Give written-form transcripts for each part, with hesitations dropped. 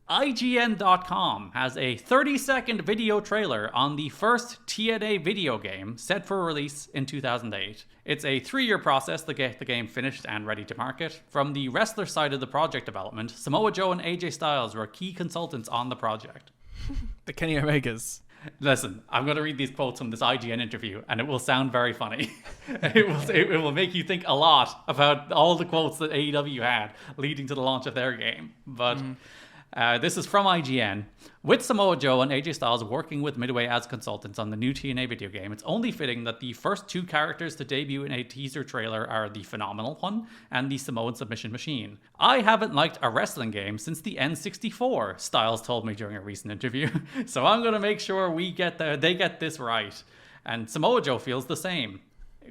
IGN.com has a 30-second video trailer on the first TNA video game set for release in 2008. It's a 3-year process to get the game finished and ready to market. From the wrestler side of the project development, Samoa Joe and AJ Styles were key consultants on the project. The Kenny Omegas. Listen, I'm going to read these quotes from this IGN interview, and it will sound very funny. it will make you think a lot about all the quotes that AEW had leading to the launch of their game. But this is from IGN. With Samoa Joe and AJ Styles working with Midway as consultants on the new TNA video game, it's only fitting that the first 2 characters to debut in a teaser trailer are the Phenomenal One and the Samoan Submission Machine. I haven't liked a wrestling game since the N64, Styles told me during a recent interview. So I'm going to make sure they get this right. And Samoa Joe feels the same.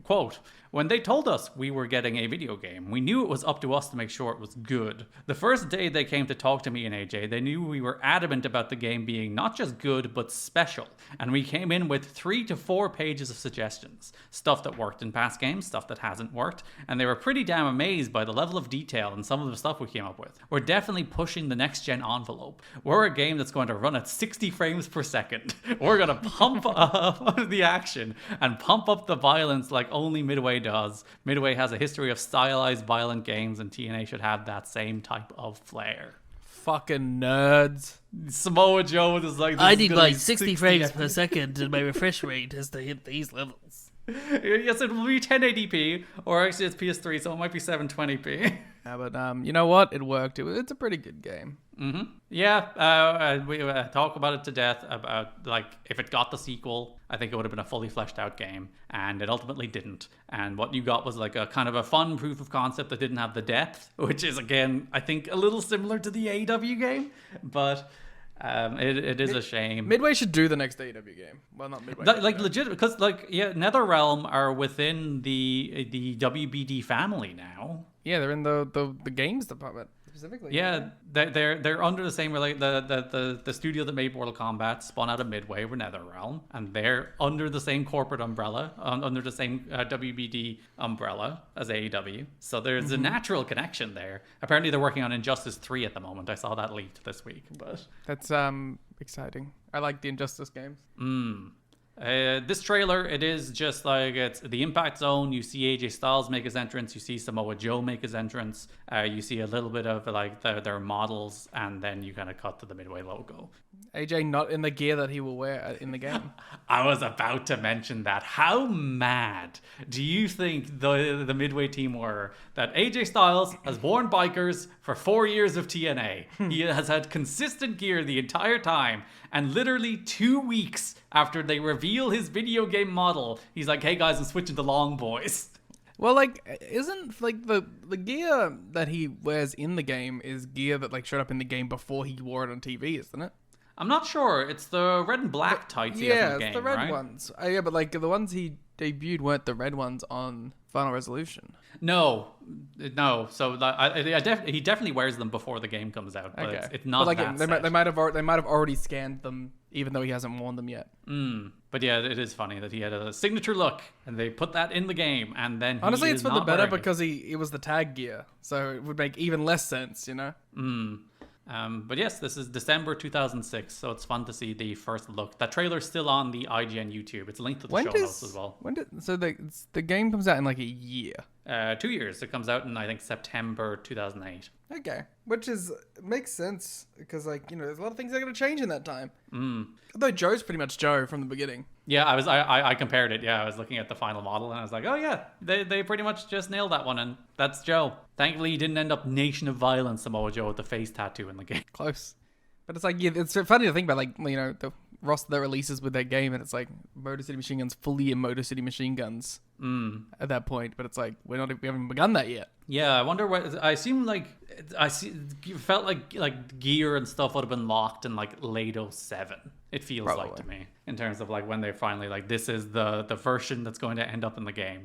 Quote, when they told us we were getting a video game, we knew it was up to us to make sure it was good. The first day they came to talk to me and AJ, they knew we were adamant about the game being not just good, but special. And we came in with 3 to 4 pages of suggestions. Stuff that worked in past games, stuff that hasn't worked. And they were pretty damn amazed by the level of detail and some of the stuff we came up with. We're definitely pushing the next gen envelope. We're a game that's going to run at 60 frames per second. We're going to pump up the action and pump up the violence like only Midway does. Midway has a history of stylized violent games, and TNA should have that same type of flair. Fucking nerds. Samoa Joe is like, I need like 60 frames per second and my refresh rate has to hit these levels. Yes, it will be 1080p, or actually it's PS3, so it might be 720p. Yeah, but you know what? It worked. It's a pretty good game. Mm-hmm. Yeah, we talk about it to death about like if it got the sequel, I think it would have been a fully fleshed out game, and it ultimately didn't. And what you got was like a kind of a fun proof of concept that didn't have the depth, which is again I think a little similar to the AEW game, but. It is a shame. Midway should do the next AEW game. Well, not Midway. Like legit, because like yeah, NetherRealm are within the WBD family now. Yeah, they're in the games department specifically. Yeah, they're under the same the studio that made Mortal Kombat spun out of Midway or NetherRealm, and they're under the same corporate umbrella, under the same WBD umbrella as AEW. So there's a natural connection there. Apparently, they're working on Injustice 3 at the moment. I saw that leaked this week, but that's exciting. I like the Injustice games. This trailer, it is just like it's the Impact Zone. You see AJ Styles make his entrance. You see Samoa Joe make his entrance. You see a little bit of like their models, and then you kind of cut to the Midway logo. AJ not in the gear that he will wear in the game. I was about to mention that. How mad do you think the Midway team were that AJ Styles has worn bikers for 4 years of TNA? He has had consistent gear the entire time, and literally 2 weeks after they reveal his video game model, he's like, hey guys, I'm switching to long boys. Well, like, isn't like the gear that he wears in the game is gear that like showed up in the game before he wore it on TV, isn't it? I'm not sure. It's the red and black tights he has in the game, it's the red right? ones. Yeah, but like the ones he debuted weren't the red ones on Final Resolution. No. So he definitely wears them before the game comes out, but Okay. it's not but, like, that they might have already scanned them, even though he hasn't worn them yet. But yeah, it is funny that he had a signature look, and they put that in the game, and then Honestly, it's for the better because he... it was the tag gear, so it would make even less sense, you know? But yes, this is December 2006, so it's fun to see the first look. That trailer's still on the IGN YouTube. It's linked to the show notes as well. So the game comes out in like a year? 2 years. It comes out in, I think, September 2008. Okay, which makes sense because, like, you know, there's a lot of things that are going to change in that time. Although Joe's pretty much Joe from the beginning. Yeah, I compared it. Yeah, I was looking at the final model and I was like, oh yeah, they pretty much just nailed that one, and that's Joe. Thankfully, he didn't end up Nation of Violence Samoa Joe with the face tattoo in the game. Close. But it's like, yeah, it's funny to think about, like, you know, the roster that releases with their game, and it's like Motor City Machine Guns fully in Motor City Machine Guns at that point. But it's like we haven't begun that yet. Yeah, I wonder what I felt like gear and stuff would have been locked in like late 07. It feels Probably. like to me in terms of like when they finally like this is the version that's going to end up in the game.